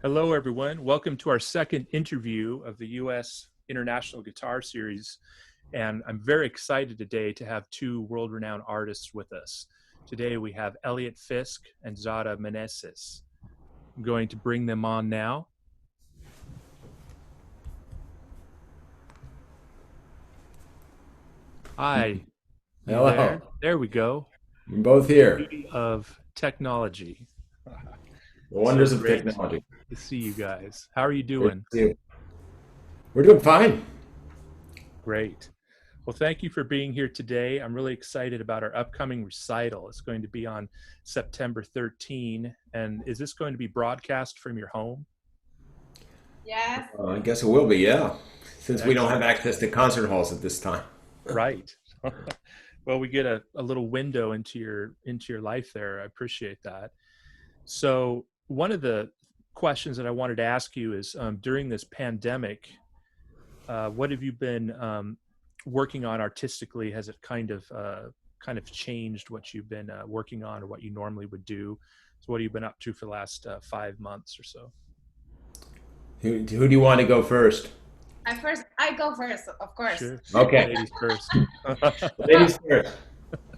Hello, everyone. Welcome to our second interview of the U.S. International Guitar Series. And I'm very excited today to have two world-renowned artists with us. Today we have Eliot Fisk and Zaira Meneses. I'm going to bring them on now. Hi. Hello. There we go. We're both here. The beauty of technology. The wonders of technology. To see you guys. How are you doing? We're doing fine. Great. Well, thank you for being here today. I'm really excited about our upcoming recital. It's going to be on September 13. And is this going to be broadcast from your home? Yes. I guess it will be, yeah. Since we don't have access to concert halls at this time. Right. Well, we get a little window into your life there. I appreciate that. So one of the questions that I wanted to ask you is, during this pandemic, what have you been working on artistically? Has it kind of changed what you've been working on or what you normally would do? So what have you been up to for the last 5 months or so? Who do you want to go first? I go first, of course. Sure. Okay. Ladies first. Ladies first.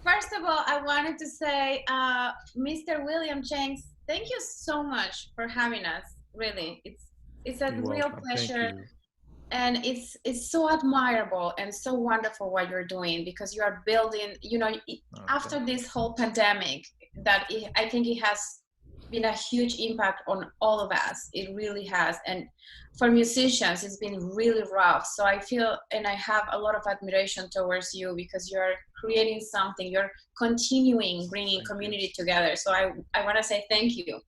First of all, I wanted to say, Mr. William Jenks, thank you so much for having us. Really, it's a You're real welcome. pleasure, and it's so admirable and so wonderful what you're doing, because you are building. After this whole pandemic, I think it has been a huge impact on all of us. It really has, and for musicians, it's been really rough. So I feel, and I have a lot of admiration towards you, because you're creating something. You're continuing bringing community together. So I want to say thank you.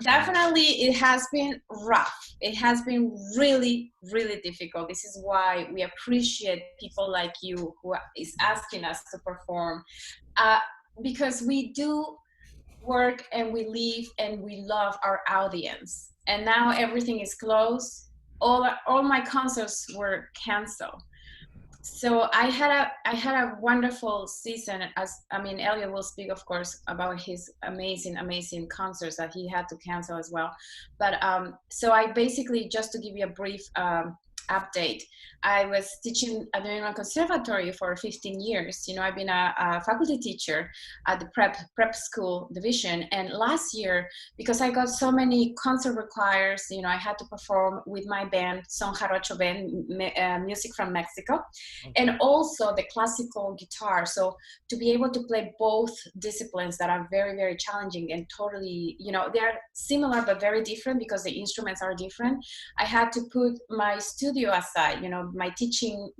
Definitely, it has been rough. It has been really, really difficult. This is why we appreciate people like you who is asking us to perform, because we do work and we live and we love our audience. And now everything is closed. All my concerts were canceled. So I had a wonderful season. Eliot will speak, of course, about his amazing concerts that he had to cancel as well. But so I basically, just to give you a brief update, I was teaching at the New England Conservatory for 15 years. I've been a faculty teacher at the prep school division. And last year, because I got so many concert requires, I had to perform with my band, Son Jarocho Band, music from Mexico, and also the classical guitar. So to be able to play both disciplines that are very, very challenging and totally, they're similar but very different because the instruments are different. I had to put my studio aside, my teaching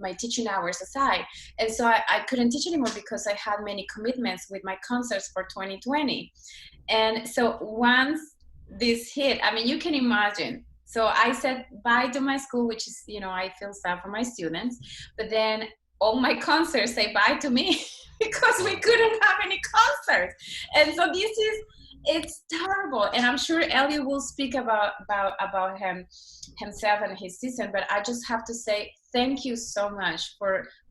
hours aside. And so I couldn't teach anymore because I had many commitments with my concerts for 2020. And so once this hit, you can imagine. So I said bye to my school, which is, I feel sad for my students, but then all my concerts say bye to me because we couldn't have any concerts. And so it's terrible. And I'm sure Eliot will speak about himself and his season, but I just have to say thank you so much.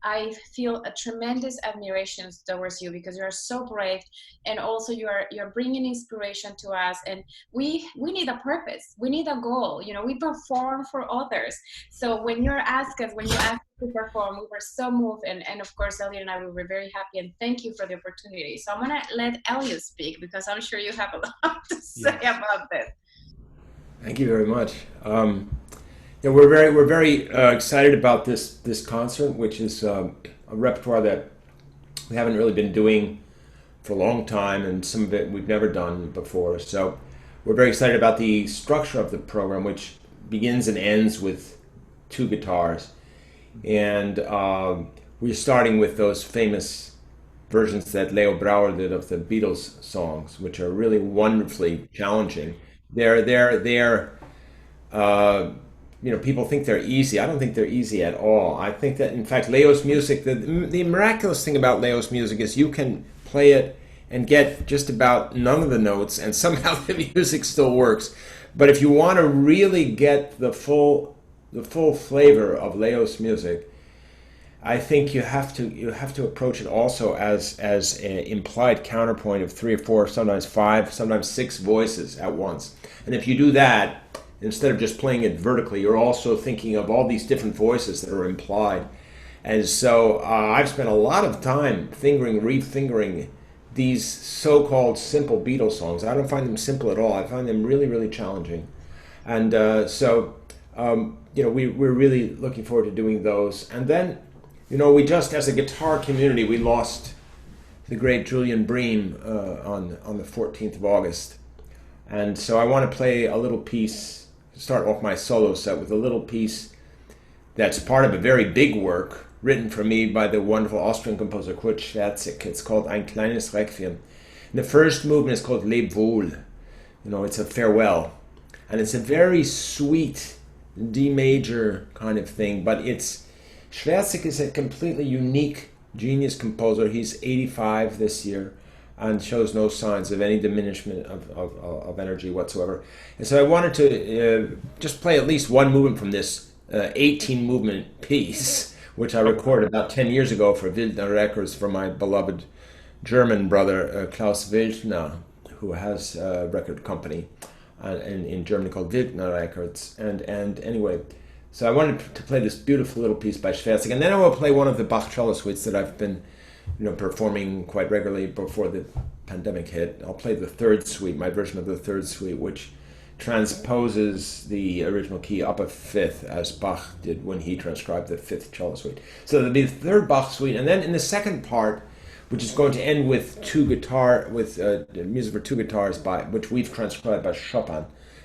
I feel a tremendous admiration towards you, because you are so brave, and also you're bringing inspiration to us. And we need a purpose, we need a goal. We perform for others. So when you asked us to perform, we were so moved, and of course Eliot and I, we were very happy, and thank you for the opportunity. So I'm gonna let Eliot speak, because I'm sure you have a lot to say about this. Thank you very much. We're very excited about this concert, which is a repertoire that we haven't really been doing for a long time, and some of it we've never done before. So we're very excited about the structure of the program, which begins and ends with two guitars. And we're starting with those famous versions that Leo Brouwer did of the Beatles songs, which are really wonderfully challenging. People think they're easy. I don't think they're easy at all. I think that, in fact, Leo's music, the miraculous thing about Leo's music is you can play it and get just about none of the notes, and somehow the music still works. But if you want to really get the full flavor of Leo's music, I think you have to approach it also as an implied counterpoint of three or four, sometimes five, sometimes six voices at once. And if you do that, instead of just playing it vertically, you're also thinking of all these different voices that are implied. And so I've spent a lot of time fingering, refingering these so-called simple Beatles songs. I don't find them simple at all. I find them really, really challenging. And we're really looking forward to doing those. And then, we just, as a guitar community, we lost the great Julian Bream on the 14th of August. And so I want to play a little piece, start off my solo set with a little piece that's part of a very big work written for me by the wonderful Austrian composer Kurt Schwerzig. It's called Ein kleines Requiem. And the first movement is called Leb wohl. It's a farewell. And it's a very sweet D major kind of thing, but Schwerzig is a completely unique genius composer. He's 85 this year and shows no signs of any diminishment of energy whatsoever. And so I wanted to just play at least one movement from this 18 movement piece, which I recorded about 10 years ago for Wildner Records for my beloved German brother Klaus Wildner, who has a record company in Germany called Wildner Records. And anyway, so I wanted to play this beautiful little piece by Schwerzig, and then I will play one of the Bach cello suites that I've been performing quite regularly before the pandemic hit. I'll play the third suite, my version of the third suite, which transposes the original key up a fifth, as Bach did when he transcribed the fifth cello suite. So there'll be the third Bach suite, and then in the second part, which is going to end with music for two guitars which we've transcribed by Chopin,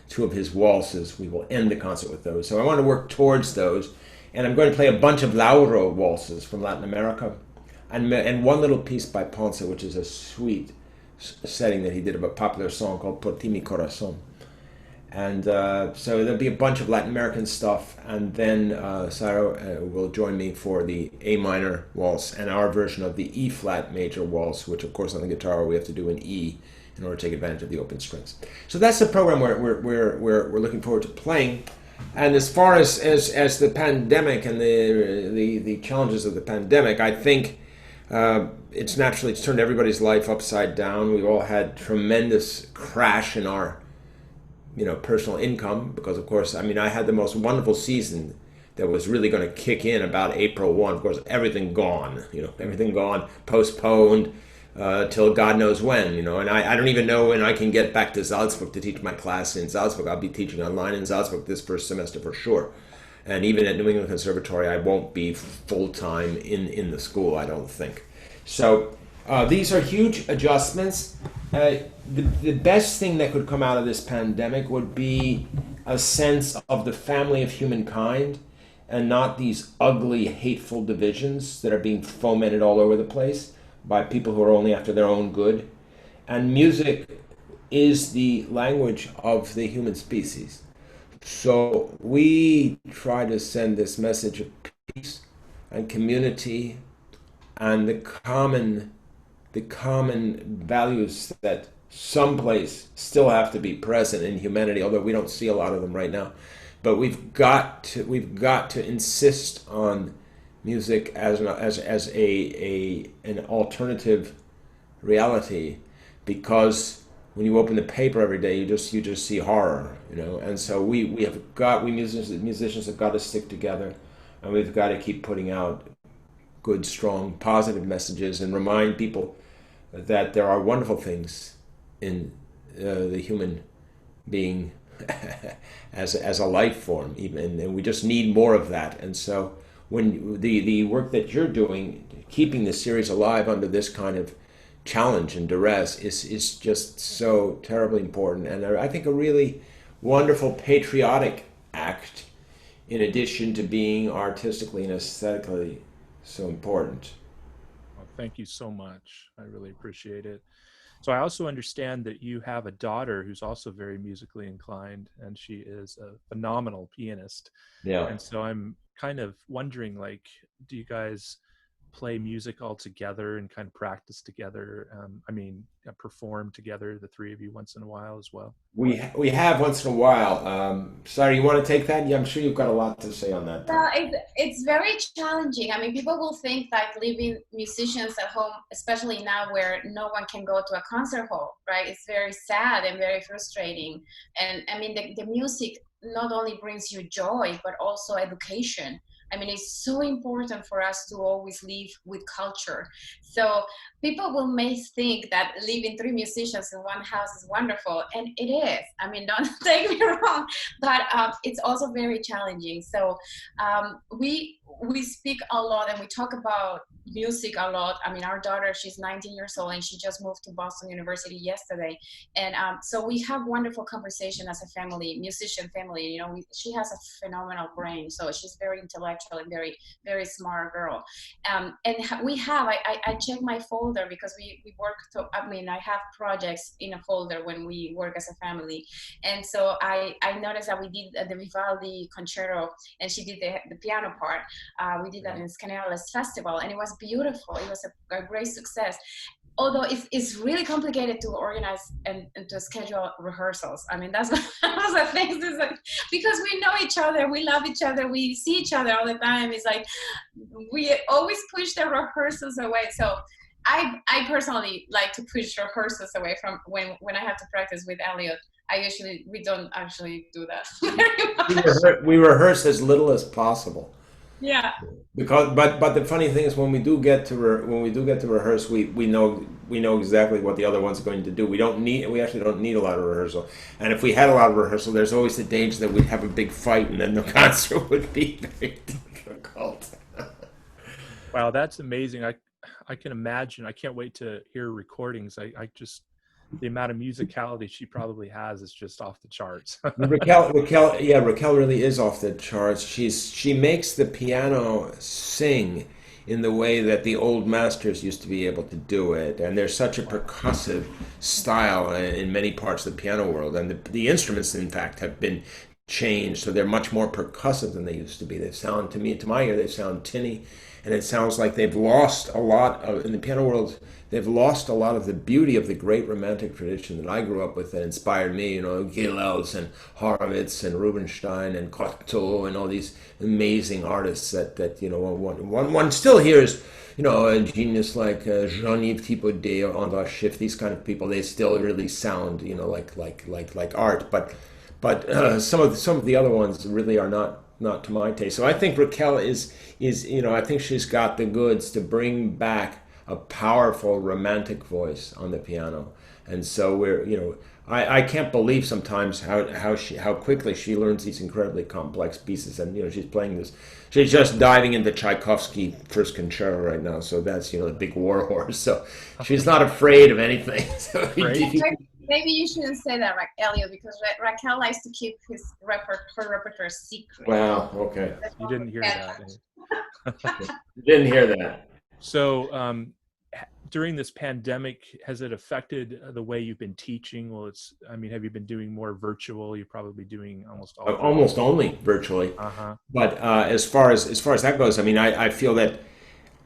two of his waltzes. We will end the concert with those. So I want to work towards those, and I'm going to play a bunch of Lauro waltzes from Latin America, and one little piece by Ponce, which is a sweet setting that he did of a popular song called Por ti mi corazón. And so there'll be a bunch of Latin American stuff, and then Zaira will join me for the A minor waltz and our version of the E flat major waltz, which of course on the guitar we have to do in E in order to take advantage of the open strings. So that's the program we're looking forward to playing. And as far as the pandemic and the challenges of the pandemic, I think it's turned everybody's life upside down. We've all had tremendous crash in our personal income, because of course, I had the most wonderful season that was really going to kick in about April 1. Of course, everything gone, everything gone, postponed till God knows when, and I don't even know when I can get back to Salzburg to teach my class in Salzburg. I'll be teaching online in Salzburg this first semester for sure. And even at New England Conservatory, I won't be full-time in the school, I don't think. So these are huge adjustments. The best thing that could come out of this pandemic would be a sense of the family of humankind, and not these ugly, hateful divisions that are being fomented all over the place by people who are only after their own good. And music is the language of the human species. So we try to send this message of peace and community and the common values that someplace still have to be present in humanity, although we don't see a lot of them right now. But we've got to insist on music as an alternative reality, because when you open the paper every day, you just see horror, And so we musicians have got to stick together, and we've got to keep putting out good, strong, positive messages and remind people that there are wonderful things in the human being as a life form, even, and we just need more of that. And so when the work that you're doing, keeping the series alive under this kind of challenge and duress is just so terribly important, and I think a really wonderful patriotic act, in addition to being artistically and aesthetically so important. Well, thank you so much. I really appreciate it. So I also understand that you have a daughter who's also very musically inclined, and she is a phenomenal pianist. Yeah. And so I'm kind of wondering, like, do you guys play music all together and kind of practice together? Perform together, the three of you, once in a while as well? We have once in a while. Sarah, you want to take that? Yeah, I'm sure you've got a lot to say on that. Well, it's very challenging. I mean, people will think like leaving musicians at home, especially now where no one can go to a concert hall, right? It's very sad and very frustrating. And I mean, the music not only brings you joy, but also education. I mean, it's so important for us to always live with culture. So people may think that leaving three musicians in one house is wonderful, and it is. I mean, don't take me wrong, but it's also very challenging. So we speak a lot and we talk about music a lot. I mean, our daughter, she's 19 years old and she just moved to Boston University yesterday, and so we have wonderful conversation as a family, musician family. You know, she has a phenomenal brain, so she's very intellectual and very, very smart girl. And we have, I check my folder because we work to, I mean, I have projects in a folder when we work as a family. And so I noticed that we did the Vivaldi concerto and she did the piano part. We did that in Scanales Festival and it was beautiful. It was a great success. Although it's really complicated to organize and to schedule rehearsals. I mean, that's one of the things is like, because we know each other, we love each other, we see each other all the time. It's like, we always push the rehearsals away. So I personally like to push rehearsals away from when I have to practice with Eliot. We don't actually do that very much. We rehearse as little as possible. Yeah. Because, but the funny thing is, when we do get to rehearse, we know exactly what the other one's going to do. We actually don't need a lot of rehearsal. And if we had a lot of rehearsal, there's always the danger that we'd have a big fight, and then the concert would be very difficult. Wow, that's amazing. I can imagine. I can't wait to hear recordings. I just, the amount of musicality she probably has is just off the charts. Raquel really is off the charts. She makes the piano sing in the way that the old masters used to be able to do it, and there's such a percussive style in many parts of the piano world, and the instruments, in fact, have been changed, so they're much more percussive than they used to be. They sound, to my ear, they sound tinny, and it sounds like they've lost a lot of, in the piano world, they've lost a lot of the beauty of the great romantic tradition that I grew up with that inspired me, you know, Gilels and Horowitz and Rubinstein and Cocteau and all these amazing artists that you know, one still hears, you know, a genius like Jean-Yves Thibaudet or András Schiff, these kind of people, they still really sound, you know, like art, but some of the other ones really are not to my taste. So I think Raquel is you know, I think she's got the goods to bring back a powerful romantic voice on the piano. And so we're, you know, I can't believe sometimes how quickly she learns these incredibly complex pieces. And you know, she's just diving into Tchaikovsky First Concerto right now. So that's, you know, the big war horse. So she's not afraid of anything. So Maybe you shouldn't say that, Eliot, because Raquel likes to keep her repertoire secret. Wow. Okay. You didn't hear that. You didn't hear that. So during this pandemic, has it affected the way you've been teaching? Well, have you been doing more virtual? You're probably doing almost only virtually. Uh-huh. But as far as that goes, I mean, I feel that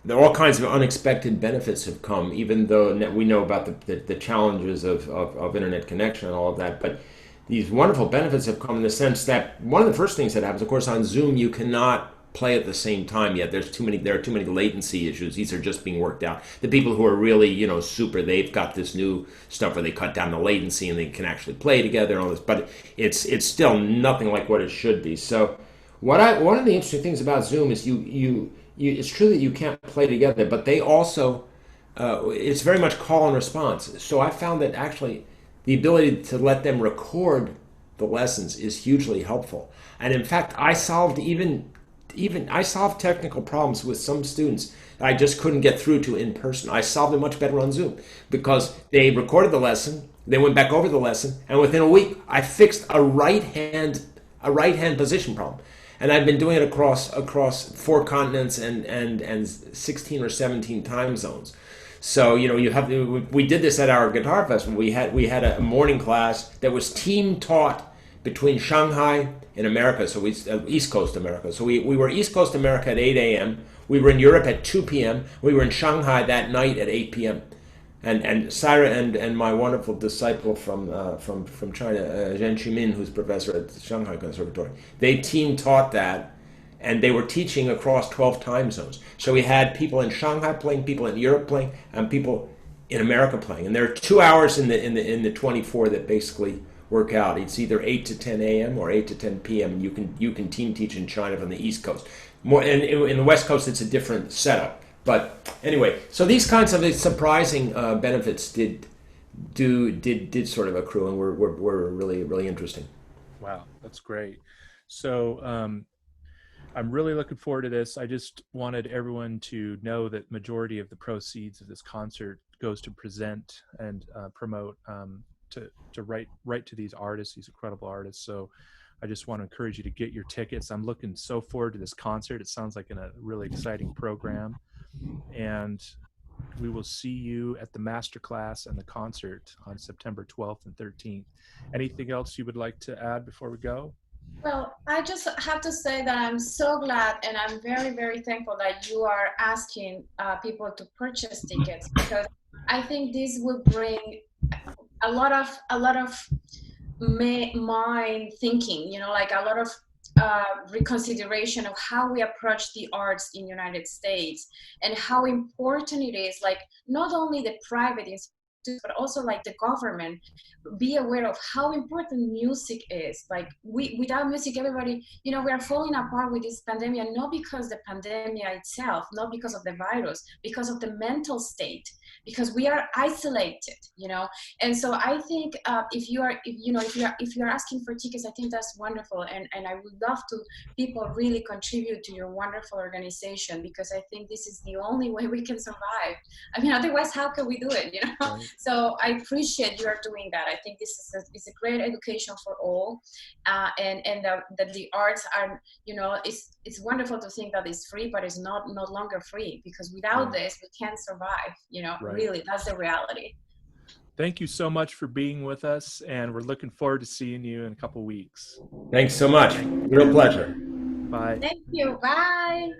there are all kinds of unexpected benefits have come, even though we know about the challenges of internet connection and all of that. But these wonderful benefits have come in the sense that one of the first things that happens, of course, on Zoom, you cannot play at the same time yet. There are too many latency issues. These are just being worked out. The people who are really, you know, super, they've got this new stuff where they cut down the latency and they can actually play together and all this. But it's still nothing like what it should be. So one of the interesting things about Zoom is it's true that you can't play together, but they also it's very much call and response. So I found that actually the ability to let them record the lessons is hugely helpful. And in fact, I solved technical problems with some students that I just couldn't get through to in person. I solved it much better on Zoom because they recorded the lesson, they went back over the lesson, and within a week I fixed a right hand position problem. And I've been doing it across 4 continents and 16 or 17 time zones. So, you know, we did this at our guitar festival. We had a morning class that was team taught between Shanghai in America, so East Coast America. So we were East Coast America at 8 a.m. We were in Europe at 2 p.m. We were in Shanghai that night at 8 p.m. And Zaira and my wonderful disciple from China, Zhen Qimin, who's professor at the Shanghai Conservatory, they team taught that, and they were teaching across 12 time zones. So we had people in Shanghai playing, people in Europe playing, and people in America playing. And there are 2 hours in the 24 that basically work out. It's either 8 to 10 a.m. or 8 to 10 p.m. And you can team teach in China from the East Coast. More and in the West Coast, it's a different setup. But anyway, so these kinds of surprising benefits did sort of accrue, and were really interesting. Wow, that's great. So I'm really looking forward to this. I just wanted everyone to know that majority of the proceeds of this concert goes to present and promote to write to these artists, these incredible artists. So I just want to encourage you to get your tickets. I'm looking so forward to this concert. It sounds like a really exciting program. And we will see you at the masterclass and the concert on September 12th and 13th. Anything else you would like to add before we go? Well, I just have to say that I'm so glad, and I'm very, very thankful that you are asking people to purchase tickets, because I think this will bring a lot of mind thinking, like a lot of reconsideration of how we approach the arts in United States, and how important it is, like not only the private institutions, but also like the government be aware of how important music is. Like without music, everybody, we are falling apart with this pandemic, not because the pandemic itself, not because of the virus, because of the mental state, because we are isolated, and so I think if you're asking for tickets, I think that's wonderful, and I would love to people really contribute to your wonderful organization, because I think this is the only way we can survive. I mean, otherwise how can we do it? Right. So I appreciate you are doing that. I think this is a great education for all, and that the arts are, it's wonderful to think that it's free, but it's no longer free, because without this we can't survive. Right. Really, that's the reality. Thank you so much for being with us, and we're looking forward to seeing you in a couple weeks. Thanks so much. Real pleasure. Bye. Thank you. Bye.